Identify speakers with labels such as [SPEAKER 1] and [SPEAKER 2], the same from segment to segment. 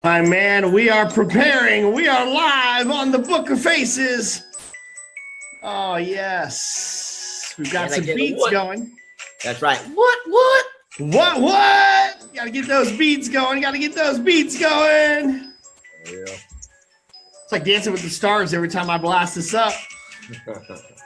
[SPEAKER 1] My man, we are preparing. We are live on the Book of Faces. Oh, yes. We've got
[SPEAKER 2] Can I
[SPEAKER 1] some
[SPEAKER 2] get a
[SPEAKER 1] beats
[SPEAKER 2] what?
[SPEAKER 1] going.
[SPEAKER 2] That's right. What?
[SPEAKER 1] What? Got to get those beats going.
[SPEAKER 2] Yeah.
[SPEAKER 1] It's like Dancing with the Stars every time I blast this up.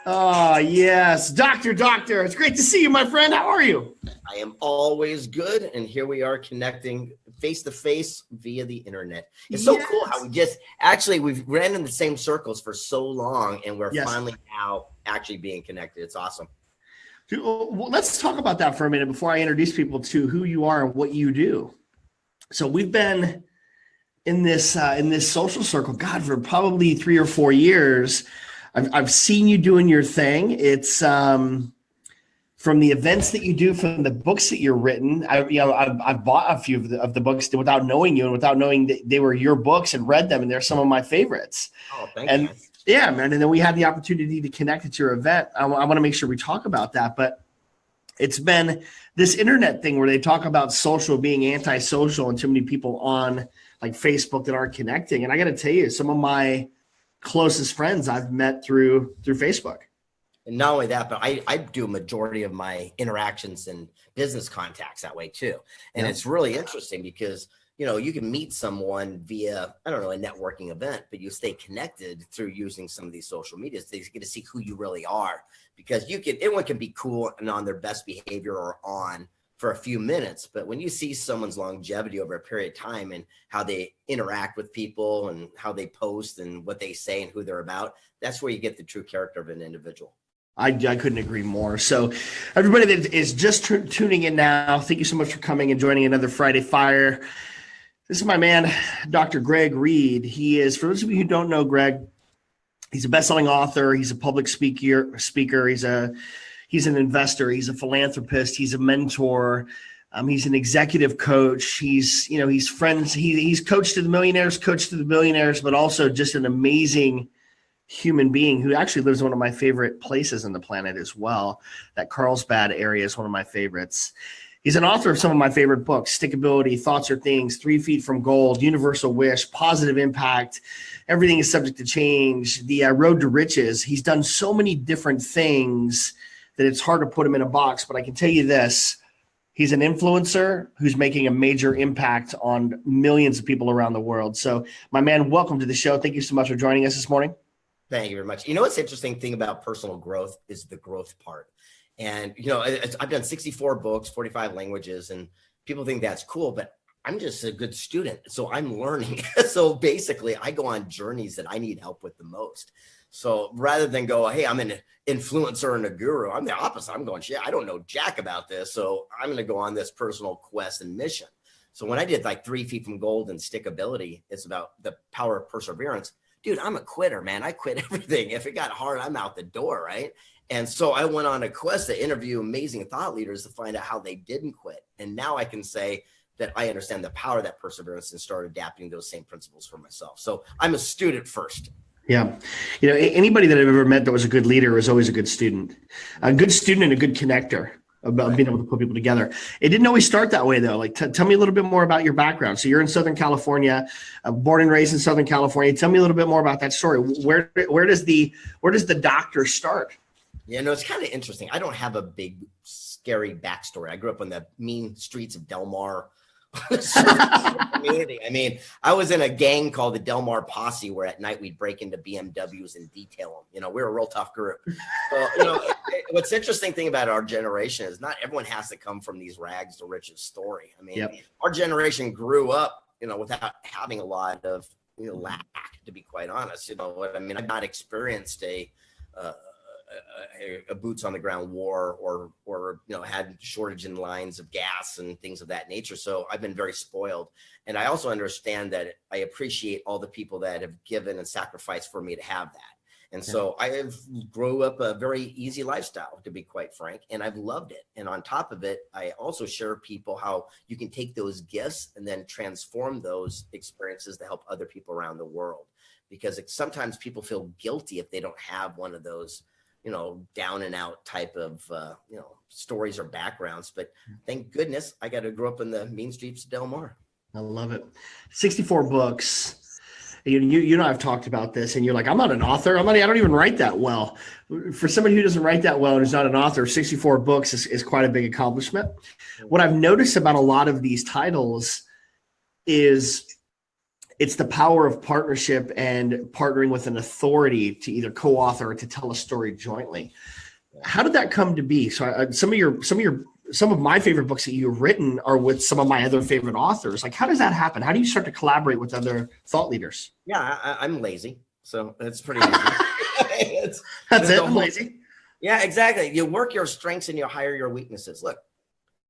[SPEAKER 1] Oh, yes. Doctor, it's great to see you, my friend. How are you?
[SPEAKER 2] I am always good. And here we are connecting face to face via the internet. It's so cool how we've ran in the same circles for so long and we're finally now actually being connected. It's awesome.
[SPEAKER 1] Well, let's talk about that for a minute before I introduce people to who you are and what you do. So we've been in this social circle, God, for probably 3 or 4 years. I've seen you doing your thing. It's from the events that you do, from the books that you're written. I've bought a few of the books without knowing you and without knowing that they were your books, and read them, and they're some of my favorites.
[SPEAKER 2] Oh, thank you.
[SPEAKER 1] Yeah, man. And then we had the opportunity to connect at your event. I want to make sure we talk about that, but it's been this internet thing where they talk about social being antisocial and too many people on like Facebook that aren't connecting. And I got to tell you, some of my closest friends I've met through Facebook.
[SPEAKER 2] And not only that, but I do a majority of my interactions and business contacts that way too. And It's really interesting because, you can meet someone via, a networking event, but you stay connected through using some of these social medias. They get to see who you really are, because everyone can be cool and on their best behavior or on for a few minutes. But when you see someone's longevity over a period of time and how they interact with people and how they post and what they say and who they're about, that's where you get the true character of an individual.
[SPEAKER 1] I couldn't agree more. So everybody that is just tuning in now, thank you so much for coming and joining another Friday Fire. This is my man, Dr. Greg Reid. He is, for those of you who don't know Greg, he's a best-selling author. He's a public speaker. He's an investor. He's a philanthropist. He's a mentor. He's an executive coach. He's friends. He's coach to the millionaires, coach to the billionaires, but also just an amazing human being who actually lives in one of my favorite places on the planet as well. That Carlsbad area is one of my favorites. He's an author of some of my favorite books: Stickability, Thoughts Are Things, 3 Feet from Gold, Universal Wish, Positive Impact, Everything is Subject to Change, The Road to Riches. He's done so many different things that it's hard to put him in a box, but I can tell you this: he's an influencer who's making a major impact on millions of people around the world. So, my man, welcome to the show. Thank you so much for joining us this morning.
[SPEAKER 2] Thank you very much. What's the interesting thing about personal growth is the growth part. And, I've done 64 books, 45 languages, and people think that's cool, but I'm just a good student. So I'm learning. So basically I go on journeys that I need help with the most. So rather than go, hey, I'm an influencer and a guru, I'm the opposite. I'm going, shit, I don't know jack about this. So I'm going to go on this personal quest and mission. So when I did like 3 Feet from Gold and Stickability, it's about the power of perseverance. Dude, I'm a quitter, man. I quit everything. If it got hard, I'm out the door, right? And so I went on a quest to interview amazing thought leaders to find out how they didn't quit. And now I can say that I understand the power of that perseverance and start adapting those same principles for myself. So I'm a student first.
[SPEAKER 1] Yeah. Anybody that I've ever met that was a good leader is always a good student and a good connector about being able to put people together. It didn't always start that way, though. Like, tell me a little bit more about your background. So you're in Southern California, born and raised in Southern California. Tell me a little bit more about that story. Where does the doctor start?
[SPEAKER 2] Yeah, no, it's kind of interesting. I don't have a big, scary backstory. I grew up on the mean streets of Del Mar. Community. I mean, I was in a gang called the Del Mar Posse, where at night we'd break into BMWs and detail them. We were a real tough group. So, what's interesting thing about our generation is not everyone has to come from these rags to riches story. I mean, Our generation grew up, without having a lot of lack, to be quite honest. I've not experienced a boots on the ground war or had shortage in lines of gas and things of that nature. So I've been very spoiled. And I also understand that I appreciate all the people that have given and sacrificed for me to have that. And so I have grew up a very easy lifestyle, to be quite frank, and I've loved it. And on top of it, I also share people how you can take those gifts and then transform those experiences to help other people around the world. Because sometimes people feel guilty if they don't have one of those down and out type of, stories or backgrounds. But thank goodness I got to grow up in the mean streets of Del Mar.
[SPEAKER 1] I love it. 64 books. You know, I've talked about this, and you're like, I'm not an author. I don't even write that well. For somebody who doesn't write that well and is not an author, 64 books is quite a big accomplishment. What I've noticed about a lot of these titles is it's the power of partnership and partnering with an authority to either co-author or to tell a story jointly. How did that come to be? So some of my favorite books that you've written are with some of my other favorite authors. Like, how does that happen? How do you start to collaborate with other thought leaders?
[SPEAKER 2] Yeah, I'm lazy, so it's pretty easy.
[SPEAKER 1] I'm lazy.
[SPEAKER 2] Yeah, exactly. You work your strengths and you hire your weaknesses. Look,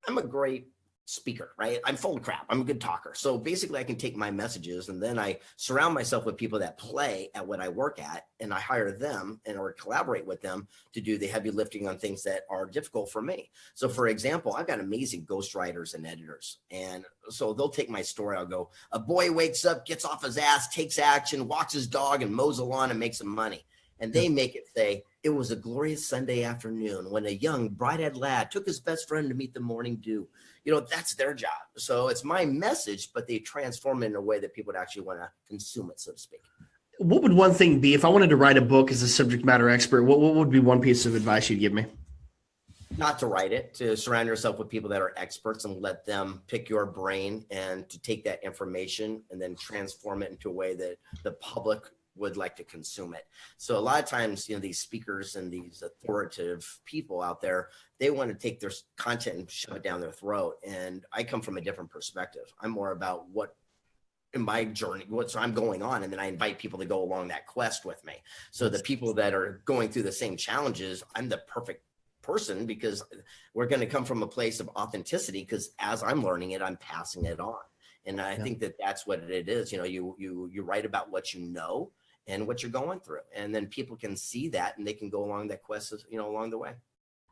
[SPEAKER 2] I'm a great speaker, right? I'm full of crap. I'm a good talker. So basically I can take my messages and then I surround myself with people that play at what I work at, and I hire them or collaborate with them to do the heavy lifting on things that are difficult for me. So for example, I've got amazing ghostwriters and editors. And so they'll take my story. I'll go, a boy wakes up, gets off his ass, takes action, walks his dog and mows the lawn and makes some money. And they make it say, it was a glorious Sunday afternoon when a young bright-eyed lad took his best friend to meet the morning dew. You know, that's their job. So it's my message, but they transform it in a way that people would actually want to consume it, so to speak.
[SPEAKER 1] What would one thing be if I wanted to write a book as a subject matter expert? What would be one piece of advice you'd give me?
[SPEAKER 2] Not to write it, to surround yourself with people that are experts and let them pick your brain, and to take that information and then transform it into a way that the public would like to consume it. So a lot of times, you know, these speakers and these authoritative people out there, they want to take their content and shove it down their throat. And I come from a different perspective. I'm more about what in my journey, what's I'm going on. And then I invite people to go along that quest with me. So the people that are going through the same challenges, I'm the perfect person, because we're going to come from a place of authenticity, because as I'm learning it, I'm passing it on. And I think that that's what it is. You know, you write about what you know and what you're going through, and then people can see that and they can go along that quest, you know, along the way.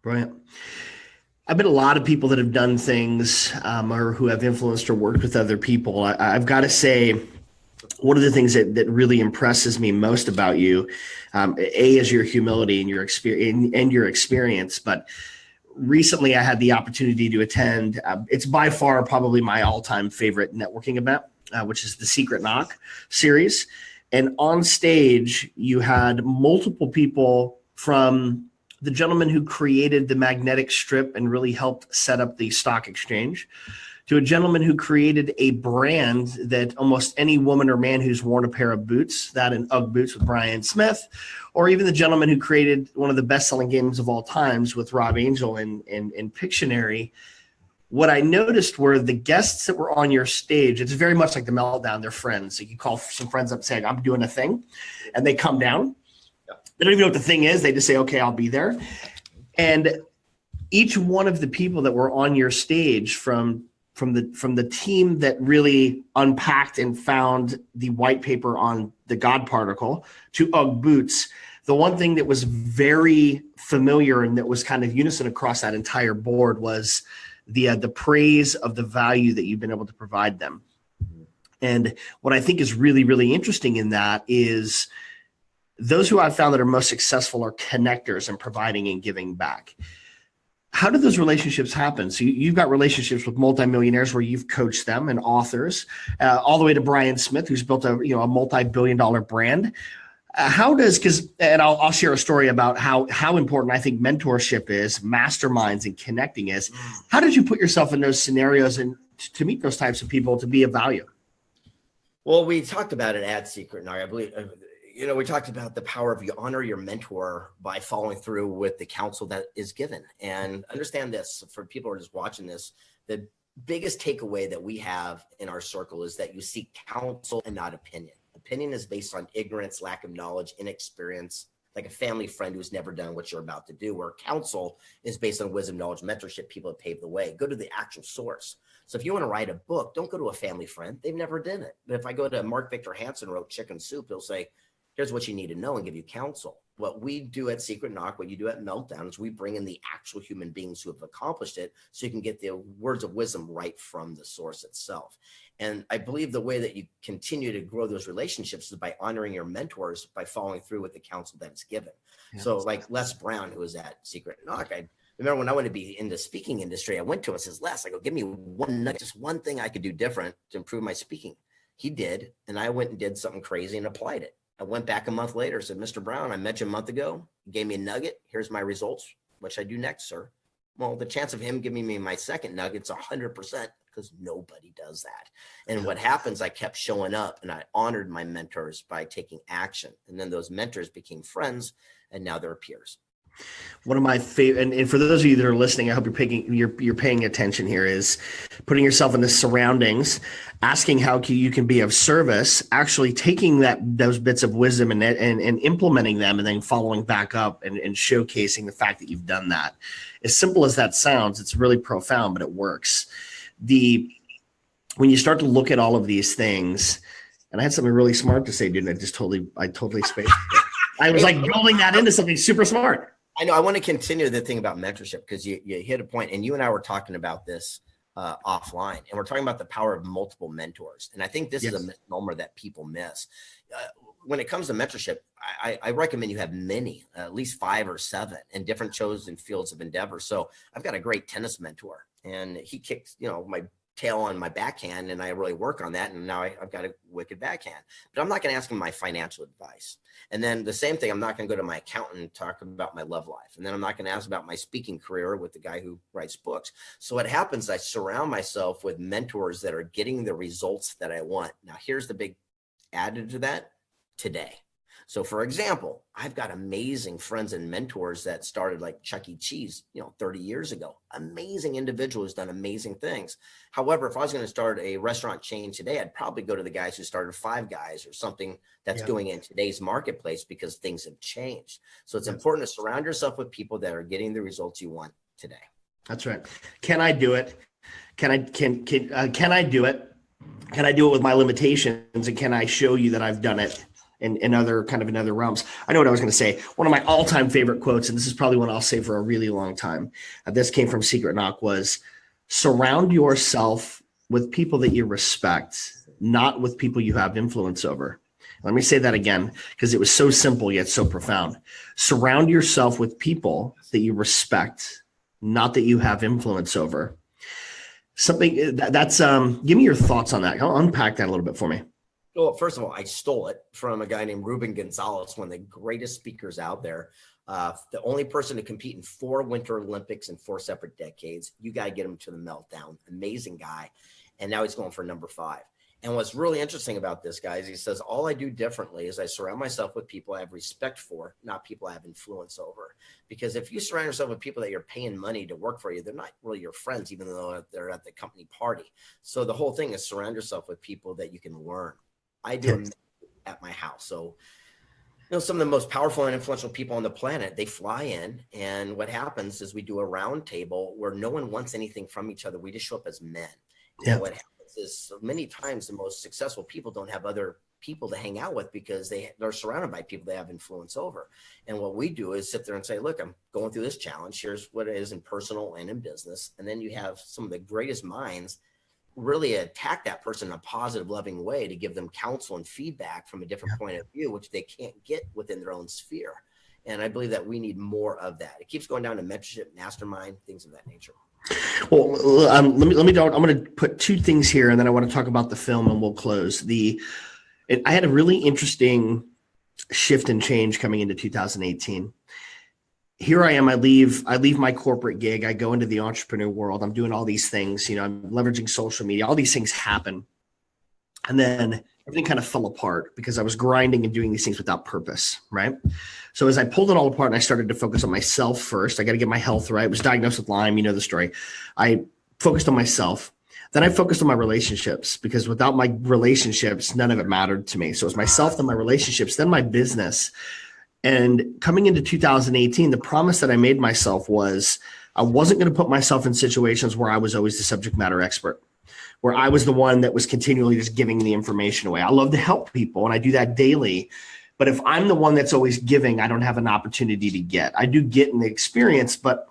[SPEAKER 1] Brilliant. I've met a lot of people that have done things or who have influenced or worked with other people. I've got to say, one of the things that really impresses me most about you, is your humility and your experience. But recently I had the opportunity to attend, it's by far probably my all-time favorite networking event, which is the Secret Knock series. And on stage, you had multiple people, from the gentleman who created the magnetic strip and really helped set up the stock exchange, to a gentleman who created a brand that almost any woman or man who's worn a pair of boots, that and UGG boots with Brian Smith, or even the gentleman who created one of the best-selling games of all times with Rob Angel in Pictionary. What I noticed were the guests that were on your stage. It's very much like the Meltdown. They're friends. So you call some friends up saying, I'm doing a thing, and they come down. They don't even know what the thing is. They just say, okay, I'll be there. And each one of the people that were on your stage, from the team that really unpacked and found the white paper on the God particle, to UGG boots, the one thing that was very familiar and that was kind of unison across that entire board was the praise of the value that you've been able to provide them. And what I think is really, really interesting in that is those who I've found that are most successful are connectors and providing and giving back. How do those relationships happen? So you've got relationships with multimillionaires where you've coached them, and authors, all the way to Brian Smith, who's built a multi-billion-dollar brand. I'll share a story about how important I think mentorship is, masterminds and connecting is. How did you put yourself in those scenarios and to meet those types of people to be of value?
[SPEAKER 2] Well, we talked about it at Secret Knock. I believe, we talked about the power of you honor your mentor by following through with the counsel that is given. And understand this, for people who are just watching this, the biggest takeaway that we have in our circle is that you seek counsel and not opinion. Opinion is based on ignorance, lack of knowledge, inexperience, like a family friend who's never done what you're about to do, where counsel is based on wisdom, knowledge, mentorship. People have paved the way. Go to the actual source. So if you want to write a book, don't go to a family friend. They've never done it. But if I go to Mark Victor Hansen wrote Chicken Soup, he'll say, here's what you need to know, and give you counsel. What we do at Secret Knock, what you do at Meltdown, is we bring in the actual human beings who have accomplished it, so you can get the words of wisdom right from the source itself. And I believe the way that you continue to grow those relationships is by honoring your mentors, by following through with the counsel that's given. Yeah. So like Les Brown, who was at Secret Knock, Remember when I wanted to be in the speaking industry, I went to him and says, Les, I go, give me one nugget, just one thing I could do different to improve my speaking. He did. And I went and did something crazy and applied it. I went back a month later, said, Mr. Brown, I met you a month ago. You gave me a nugget. Here's my results. What should I do next, sir? Well, the chance of him giving me my second nugget's 100% because nobody does that. And what happens, I kept showing up and I honored my mentors by taking action. And then those mentors became friends and now they're peers.
[SPEAKER 1] One of my favorite, and for those of you that are listening, I hope you're paying attention here, is putting yourself in the surroundings, asking how you can be of service, actually taking those bits of wisdom and implementing them, and then following back up and showcasing the fact that you've done that. As simple as that sounds, it's really profound, but it works. When you start to look at all of these things, and I had something really smart to say, dude, I totally spaced it. I was like building that into something super smart.
[SPEAKER 2] I know. I want to continue the thing about mentorship because you hit a point, and you and I were talking about this offline, and we're talking about the power of multiple mentors. And I think this is a misnomer that people miss. When it comes to mentorship, I recommend you have many, at least 5 or 7 in different chosen fields of endeavor. So I've got a great tennis mentor, and he kicks, my tail on my backhand, and I really work on that. And now I've got a wicked backhand, but I'm not going to ask him my financial advice. And then the same thing, I'm not going to go to my accountant and talk about my love life. And then I'm not going to ask about my speaking career with the guy who writes books. So what happens, I surround myself with mentors that are getting the results that I want. Now, here's the big added to that today. So for example, I've got amazing friends and mentors that started like Chuck E. Cheese, 30 years ago. Amazing individual who's done amazing things. However, if I was going to start a restaurant chain today, I'd probably go to the guys who started Five Guys or something that's doing it in today's marketplace because things have changed. So it's important to surround yourself with people that are getting the results you want today.
[SPEAKER 1] That's right. Can I do it? Can I do it? Can I do it with my limitations? And can I show you that I've done it? In other realms. I know what I was going to say. One of my all-time favorite quotes, and this is probably one I'll say for a really long time. This came from Secret Knock, was surround yourself with people that you respect, not with people you have influence over. Let me say that again, because it was so simple yet so profound. Surround yourself with people that you respect, not that you have influence over. Something that's give me your thoughts on that. I'll unpack that a little bit for me.
[SPEAKER 2] Well, first of all, I stole it from a guy named Ruben Gonzalez, one of the greatest speakers out there. The only person to compete in 4 Winter Olympics in 4 separate decades. You got to get him to the meltdown. Amazing guy. And now he's going for number 5. And what's really interesting about this guy is he says, all I do differently is I surround myself with people I have respect for, not people I have influence over. Because if you surround yourself with people that you're paying money to work for you, they're not really your friends, even though they're at the company party. So the whole thing is surround yourself with people that you can learn. I do them at my house. So, some of the most powerful and influential people on the planet, they fly in. And what happens is we do a round table where no one wants anything from each other. We just show up as men. Yeah. And what happens is so many times the most successful people don't have other people to hang out with because they're surrounded by people they have influence over. And what we do is sit there and say, look, I'm going through this challenge. Here's what it is in personal and in business. And then you have some of the greatest minds really attack that person in a positive, loving way to give them counsel and feedback from a different point of view, which they can't get within their own sphere. And I believe that we need more of that. It keeps going down to mentorship, mastermind, things of that nature.
[SPEAKER 1] Well, let me. I'm going to put 2 things here, and then I want to talk about the film, and we'll close. I had a really interesting shift and change coming into 2018. Here I am, I leave my corporate gig. I go into the entrepreneur world. I'm doing all these things, I'm leveraging social media. All these things happen. And then everything kind of fell apart because I was grinding and doing these things without purpose, right? So as I pulled it all apart and I started to focus on myself first, I got to get my health right. I was diagnosed with Lyme, the story. I focused on myself. Then I focused on my relationships because without my relationships, none of it mattered to me. So it was myself, then my relationships, then my business. And coming into 2018, the promise that I made myself was I wasn't going to put myself in situations where I was always the subject matter expert, where I was the one that was continually just giving the information away. I love to help people and I do that daily, But if I'm the one that's always giving, I don't have an opportunity to get. I do get in the experience, but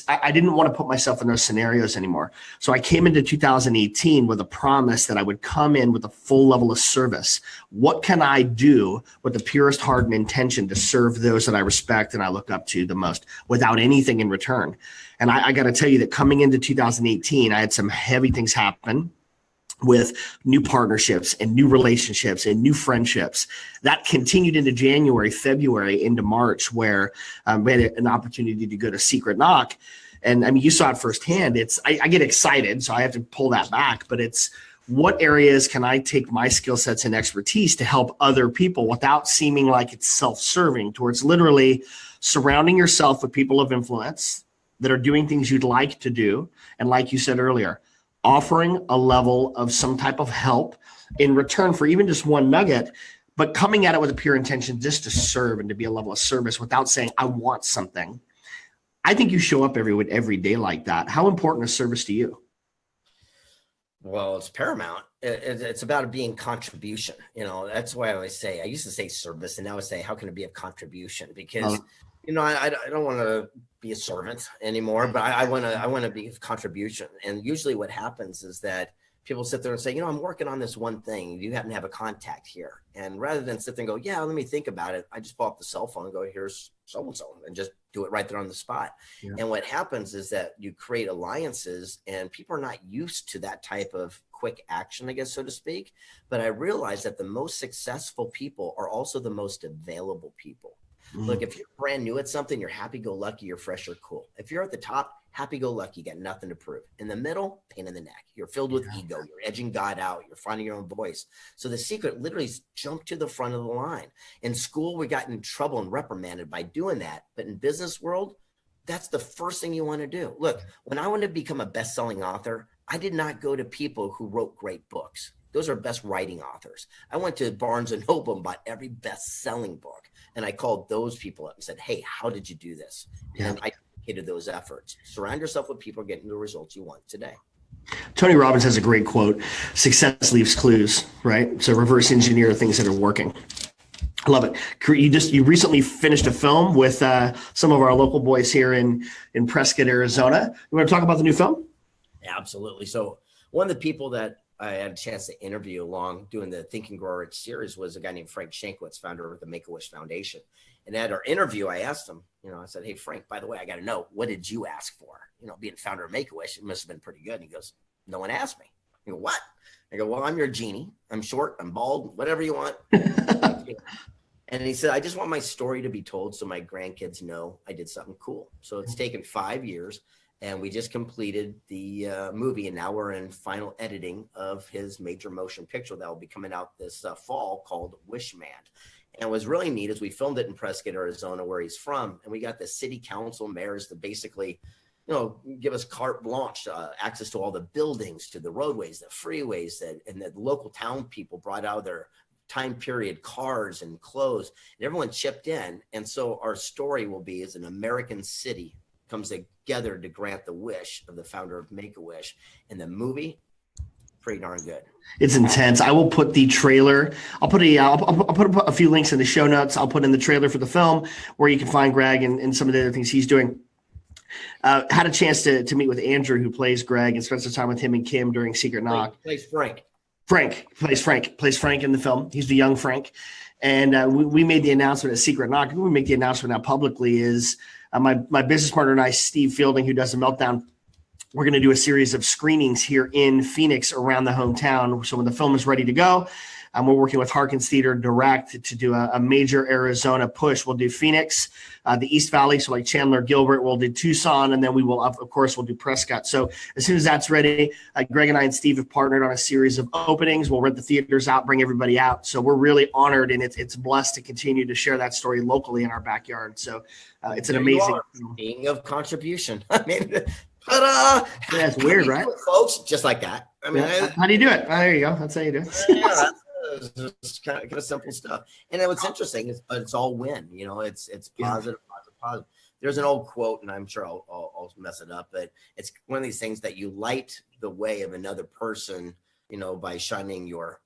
[SPEAKER 1] I didn't want to put myself in those scenarios anymore. So I came into 2018 with a promise that I would come in with a full level of service. What can I do with the purest heart and intention to serve those that I respect and I look up to the most without anything in return? And I got to tell you that coming into 2018, I had some heavy things happen with new partnerships and new relationships and new friendships that continued into January, February, into March, where we had an opportunity to go to Secret Knock. And I mean, you saw it firsthand. I get excited, so I have to pull that back, but it's what areas can I take my skill sets and expertise to help other people without seeming like it's self-serving, towards literally surrounding yourself with people of influence that are doing things you'd like to do. And like you said earlier, offering a level of some type of help in return for even just one nugget, but coming at it with a pure intention just to serve and to be a level of service without saying, I want something. I think you show up every day like that. How important is service to you?
[SPEAKER 2] Well, it's paramount. It's about it being contribution. That's why I always say, I used to say service, and now I say, how can it be a contribution? Because I don't want to be a servant anymore, but I want to be a contribution. And usually what happens is that people sit there and say, I'm working on this one thing. You happen to have a contact here. And rather than sit there and go, yeah, let me think about it, I just pull up the cell phone and go, here's so-and-so, and just do it right there on the spot. Yeah. And what happens is that you create alliances, and people are not used to that type of quick action, I guess, so to speak. But I realized that the most successful people are also the most available people. Look, if you're brand new at something, you're happy-go-lucky, you're fresh or cool. If you're at the top, happy-go-lucky, you got nothing to prove. In the middle, pain in the neck. You're filled with ego. You're edging God out. You're finding your own voice. So the secret literally is jump to the front of the line. In school, we got in trouble and reprimanded by doing that. But in business world, that's the first thing you want to do. Look, when I wanted to become a best-selling author, I did not go to people who wrote great books. Those are best writing authors. I went to Barnes & Noble and bought every best-selling book. And I called those people up and said, hey, how did you do this? And I dedicated those efforts. Surround yourself with people getting the results you want today.
[SPEAKER 1] Tony Robbins has a great quote: success leaves clues, right? So reverse engineer things that are working. I love it. You recently finished a film with some of our local boys here in Prescott, Arizona. You want to talk about the new film?
[SPEAKER 2] Absolutely. So one of the people that I had a chance to interview along doing the Think and Grow Rich series was a guy named Frank Shankowitz, founder of the Make-A-Wish Foundation. And at our interview, I asked him, I said, hey, Frank, by the way, I got to know, what did you ask for? Being founder of Make-A-Wish, it must have been pretty good. And he goes, no one asked me. I go, what? I go, well, I'm your genie. I'm short, I'm bald, whatever you want. And he said, I just want my story to be told so my grandkids know I did something cool. So it's taken 5 years. And we just completed the movie, and now we're in final editing of his major motion picture that will be coming out this fall called Wishman. And what was really neat is we filmed it in Prescott, Arizona, where he's from, and we got the city council mayors to basically, give us carte blanche, access to all the buildings, to the roadways, the freeways, and the local town people brought out their time period cars and clothes, and everyone chipped in. And so our story will be as an American city comes together to grant the wish of the founder of Make-A-Wish. And the movie, pretty darn good.
[SPEAKER 1] It's intense. I will put the trailer. I'll put a few links in the show notes. I'll put in the trailer for the film where you can find Greg and some of the other things he's doing. Had a chance to meet with Andrew, who plays Greg, and spent some time with him and Kim during Secret Knock.
[SPEAKER 2] Plays Frank.
[SPEAKER 1] Plays Frank in the film. He's the young Frank. And we made the announcement at Secret Knock. We make the announcement now publicly is my business partner and I, Steve Fielding, who does the Meltdown, we're going to do a series of screenings here in Phoenix around the hometown. So when the film is ready to go, we're working with Harkins Theater Direct to do a major Arizona push. We'll do Phoenix, the East Valley, so like Chandler, Gilbert. We'll do Tucson, and then we will, of course, we'll do Prescott. So as soon as that's ready, Greg and I and Steve have partnered on a series of openings. We'll rent the theaters out, bring everybody out. So we're really honored, and it's blessed to continue to share that story locally in our backyard. So it's an amazing.
[SPEAKER 2] Speaking of contribution, I mean, ta-da!
[SPEAKER 1] Yeah, it's weird, right?
[SPEAKER 2] Folks, just like that. I mean,
[SPEAKER 1] how do you do it? Oh, there you go. That's how you do it.
[SPEAKER 2] It's kind of simple stuff. And what's interesting is, but it's all win. It's positive. There's an old quote, and I'm sure I'll mess it up, but it's one of these things that you light the way of another person by shining your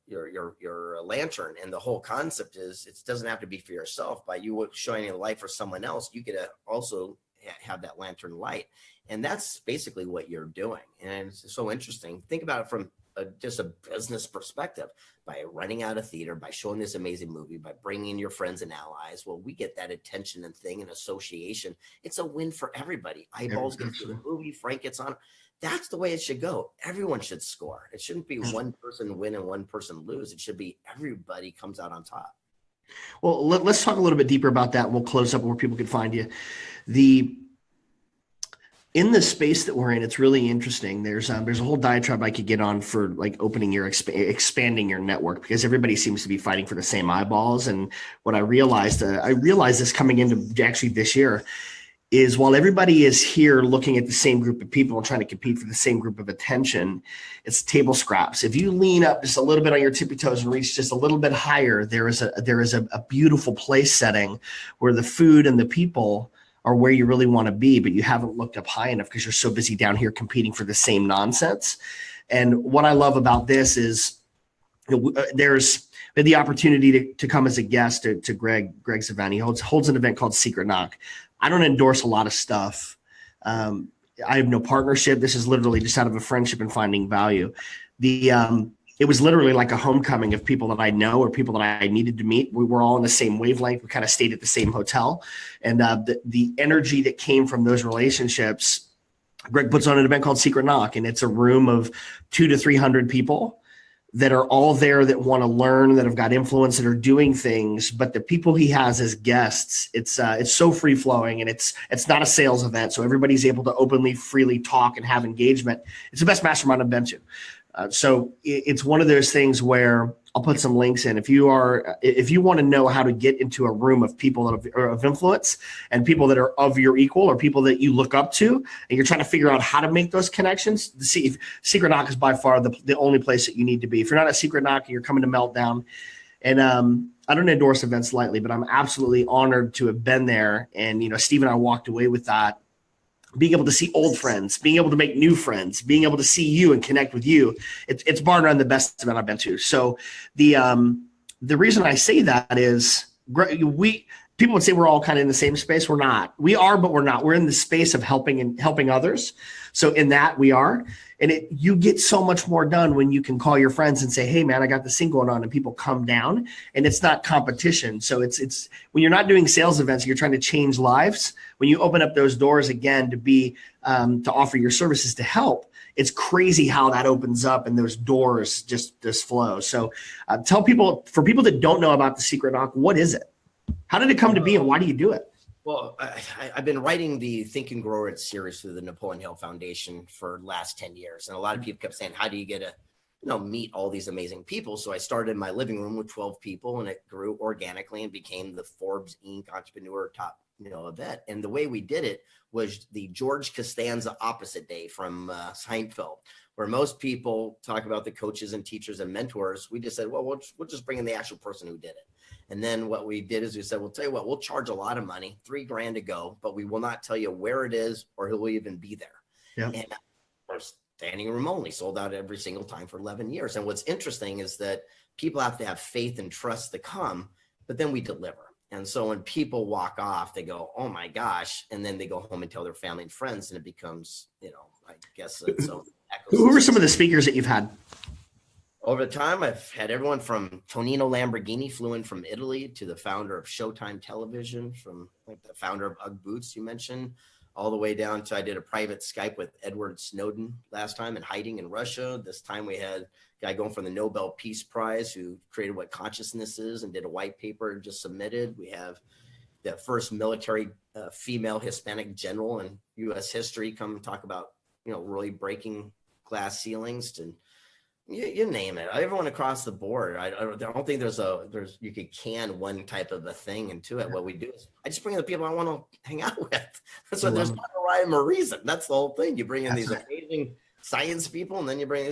[SPEAKER 2] lantern. And the whole concept is it doesn't have to be for yourself. By you shining a light for someone else, you get to also have that lantern light. And that's basically what you're doing. And it's so interesting. Think about it from just a business perspective. By running out of theater, by showing this amazing movie, by bringing in your friends and allies, well, we get that attention and thing and association. It's a win for everybody. Eyeballs get to the movie, Frank gets on. That's the way it should go. Everyone should score. It shouldn't be one person win and one person lose. It should be everybody comes out on top.
[SPEAKER 1] Well, let's talk a little bit deeper about that. We'll close up where people can find you. In the space that we're in, it's really interesting. There's a whole diatribe I could get on for like opening your expanding your network, because everybody seems to be fighting for the same eyeballs. And what I realized this coming into actually this year is, while everybody is here looking at the same group of people and trying to compete for the same group of attention, it's table scraps. If you lean up just a little bit on your tippy toes and reach just a little bit higher, there is a beautiful place setting where the food and the people are where you really want to be, but you haven't looked up high enough because you're so busy down here competing for the same nonsense. And what I love about this is there's the opportunity to come as a guest to Greg Zavani. He holds an event called Secret Knock. I don't endorse a lot of stuff. I have no partnership. This is literally just out of a friendship and finding value. It was literally like a homecoming of people that I know or people that I needed to meet. We were all in the same wavelength. We kind of stayed at the same hotel. And the energy that came from those relationships, Greg puts on an event called Secret Knock, and it's a room of 200 to 300 people that are all there that want to learn, that have got influence, that are doing things. But the people he has as guests, it's so free flowing, and it's not a sales event. So everybody's able to openly, freely talk and have engagement. It's the best mastermind I've been to. So it's one of those things where I'll put some links in. If you want to know how to get into a room of people that are of influence and people that are of your equal or people that you look up to, and you're trying to figure out how to make those connections, Secret Knock is by far the only place that you need to be. If you're not at Secret Knock and you're coming to Meltdown, and I don't endorse events lightly, but I'm absolutely honored to have been there. And, Steve and I walked away with that, being able to see old friends, being able to make new friends, being able to see you and connect with you. It's bar none the best event I've been to. So the reason I say that is people would say we're all kind of in the same space. We're not. We are, but we're not. We're in the space of helping others. So in that we are. And you get so much more done when you can call your friends and say, hey man, I got this thing going on, and people come down, and it's not competition. So it's when you're not doing sales events, you're trying to change lives. When you open up those doors again to be, to offer your services to help, it's crazy how that opens up and those doors just flow. So for people that don't know about the Secret Knock, what is it? How did it come to be, and why do you do it?
[SPEAKER 2] Well, I've been writing the Think and Grow Rich series through the Napoleon Hill Foundation for the last 10 years. And a lot of people kept saying, how do you get to meet all these amazing people? So I started in my living room with 12 people, and it grew organically and became the Forbes Inc. Entrepreneur Top event. And the way we did it was the George Costanza opposite day from Seinfeld, where most people talk about the coaches and teachers and mentors. We just said, well, we'll just bring in the actual person who did it. And then what we did is we said, we'll tell you what, we'll charge a lot of money, $3,000 to go, but we will not tell you where it is or who will even be there. Yeah. And our standing room only sold out every single time for 11 years. And what's interesting is that people have to have faith and trust to come, but then we deliver. And so when people walk off, they go, oh my gosh. And then they go home and tell their family and friends, and it becomes, I guess.
[SPEAKER 1] Who are some of the speakers that you've had?
[SPEAKER 2] Over the time, I've had everyone from Tonino Lamborghini flew in from Italy to the founder of Showtime Television, from like the founder of UGG Boots you mentioned, all the way down to I did a private Skype with Edward Snowden last time and hiding in Russia. This time we had a guy going for the Nobel Peace Prize who created what consciousness is and did a white paper and just submitted. We have the first military female Hispanic general in U.S. history come talk about, really breaking glass ceilings to you name it. Everyone across the board. I don't think you could can one type of a thing into it. What we do is I just bring in the people I want to hang out with. So there's not a rhyme or reason. That's the whole thing. You bring in these amazing science people, and then you bring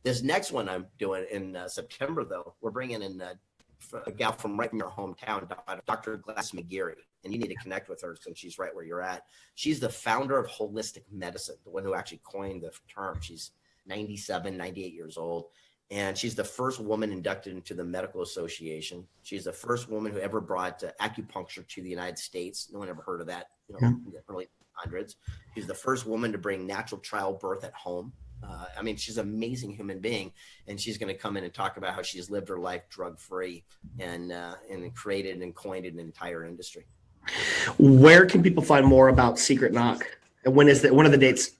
[SPEAKER 2] this next one I'm doing in September, though. We're bringing in a gal from right in your hometown, Dr. Glass McGeary, and you need to connect with her since she's right where you're at. She's the founder of holistic medicine, the one who actually coined the term. She's 97, 98 years old. And she's the first woman inducted into the Medical Association. She's the first woman who ever brought acupuncture to the United States. No one ever heard of that, in the early hundreds. She's the first woman to bring natural childbirth at home. I mean, she's an amazing human being, and she's going to come in and talk about how she's lived her life drug-free and created and coined an entire industry.
[SPEAKER 1] Where can people find more about Secret Knock? And when are the dates?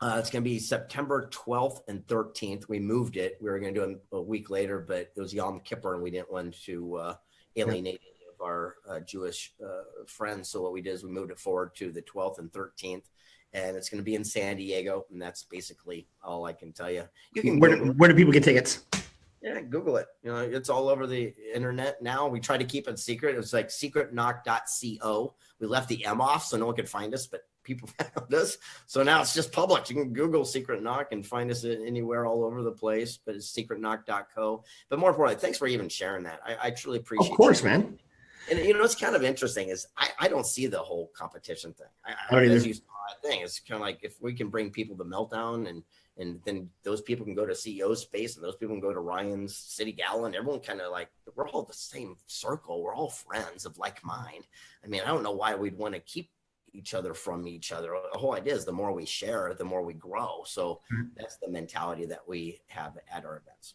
[SPEAKER 2] It's going to be September 12th and 13th. We moved it. We were going to do it a week later, but it was Yom Kippur, and we didn't want to alienate any of our Jewish friends. So what we did is we moved it forward to the 12th and 13th, and it's going to be in San Diego. And that's basically all I can tell you. You can
[SPEAKER 1] where do people get tickets?
[SPEAKER 2] Yeah, Google it. It's all over the internet now. We try to keep it secret. It was like secretknock.co. We left the M off so no one could find us, but people found us. So now it's just public. You can Google Secret Knock and find us anywhere all over the place, but it's secretknock.co. But more importantly, thanks for even sharing that. I truly appreciate it.
[SPEAKER 1] Of course, man.
[SPEAKER 2] And it's kind of interesting is I don't see the whole competition thing.
[SPEAKER 1] I don't either.
[SPEAKER 2] As you saw that thing, it's kind of like if we can bring people to Meltdown and then those people can go to CEO space and those people can go to Ryan's City Gala, and everyone kind of like, we're all the same circle. We're all friends of like mind. I mean, I don't know why we'd want to keep each other from each other. The whole idea is the more we share, the more we grow. So that's the mentality that we have at our events.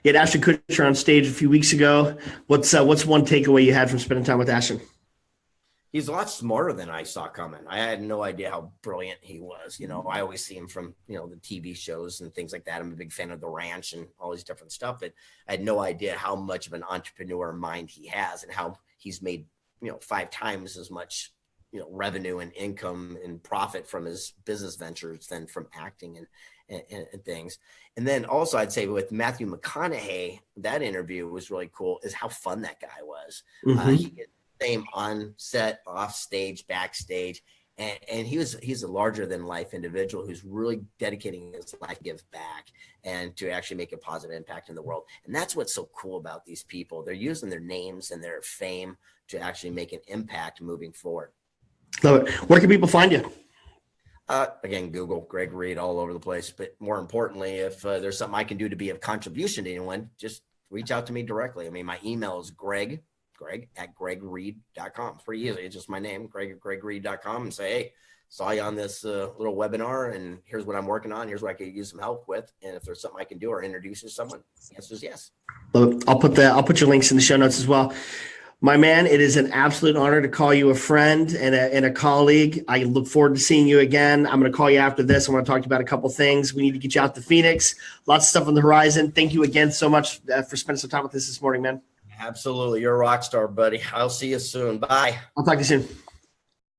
[SPEAKER 1] You had Ashton Kutcher on stage a few weeks ago. What's one takeaway you had from spending time with Ashton?
[SPEAKER 2] He's a lot smarter than I saw coming. I had no idea how brilliant he was. I always see him from, the TV shows and things like that. I'm a big fan of The Ranch and all these different stuff, but I had no idea how much of an entrepreneur mind he has and how he's made, 5 times as much, revenue and income and profit from his business ventures than from acting and things. And then also I'd say with Matthew McConaughey, that interview was really cool, is how fun that guy was. He did the same on set, off stage, backstage. And he's a larger than life individual who's really dedicating his life to give back and to actually make a positive impact in the world. And that's what's so cool about these people. They're using their names and their fame to actually make an impact moving forward.
[SPEAKER 1] Love it. Where can people find you?
[SPEAKER 2] Again, Google Greg Reid all over the place. But more importantly, if there's something I can do to be of contribution to anyone, just reach out to me directly. I mean, my email is greg at gregreid.com. Pretty easy. It's just my name, greg at gregreid.com, and say, hey, saw you on this little webinar, and here's what I'm working on. Here's what I could use some help with. And if there's something I can do or introduce you to someone, the answer is yes.
[SPEAKER 1] I'll put your links in the show notes as well. My man, it is an absolute honor to call you a friend and a colleague. I look forward to seeing you again. I'm going to call you after this. I want to talk to you about a couple things. We need to get you out to Phoenix. Lots of stuff on the horizon. Thank you again so much for spending some time with us this morning, man.
[SPEAKER 2] Absolutely. You're a rock star, buddy. I'll see you soon. Bye.
[SPEAKER 1] I'll talk to you soon.